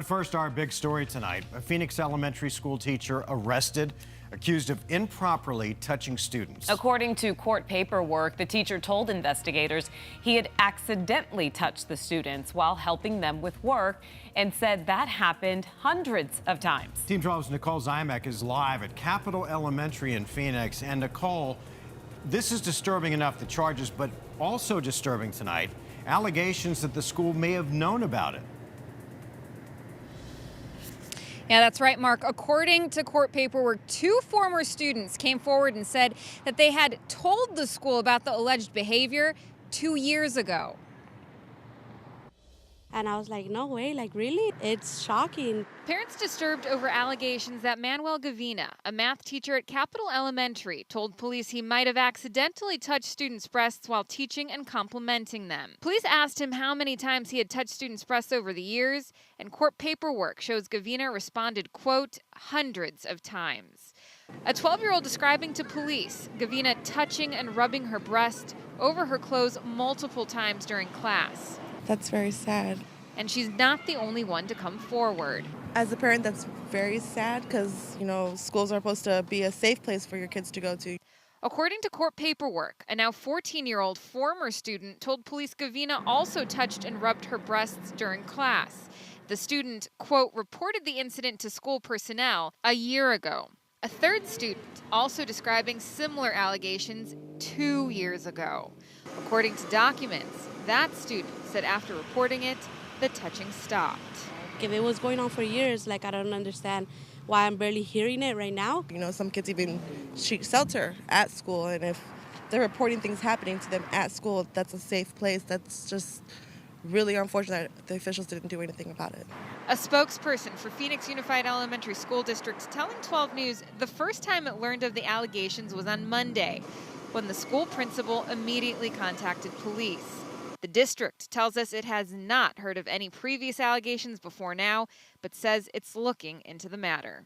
First, our big story tonight. A Phoenix elementary school teacher arrested, accused of improperly touching students. According to court paperwork, the teacher told investigators he had accidentally touched the students while helping them with work and said that happened hundreds of times. Team 12's Nicole Zymek is live at Capitol Elementary in Phoenix. And Nicole, this is disturbing enough, the charges, but also disturbing tonight, allegations that the school may have known about it. Yeah, that's right, Mark. According to court paperwork, two former students came forward and said that they had told the school about the alleged behavior 2 years ago. And I was like, no way, like really? It's shocking. Parents disturbed over allegations that Manuel Gavina, a math teacher at Capitol Elementary, told police he might have accidentally touched students' breasts while teaching and complimenting them. Police asked him how many times he had touched students' breasts over the years, and court paperwork shows Gavina responded, quote, hundreds of times. A 12-year-old describing to police Gavina touching and rubbing her breast over her clothes multiple times during class. That's very sad. And she's not the only one to come forward. As a parent, that's very sad because, schools are supposed to be a safe place for your kids to go to. According to court paperwork, a now 14-year-old former student told police Gavina also touched and rubbed her breasts during class. The student, quote, reported the incident to school personnel a year ago. A third student also describing similar allegations 2 years ago. According to documents, that student said after reporting it, the touching stopped. If it was going on for years, I don't understand why I'm barely hearing it right now. Some kids even shoot shelter at school, and if they're reporting things happening to them at school, that's a safe place. That's just really unfortunate that the officials didn't do anything about it. A spokesperson for Phoenix Unified Elementary School District telling 12 News the first time it learned of the allegations was on Monday, when the school principal immediately contacted police. The district tells us it has not heard of any previous allegations before now, but says it's looking into the matter.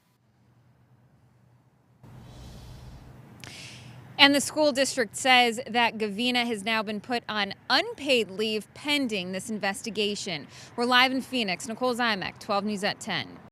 And the school district says that Gavina has now been put on unpaid leave pending this investigation. We're live in Phoenix. Nicole Zymek, 12 News at 10.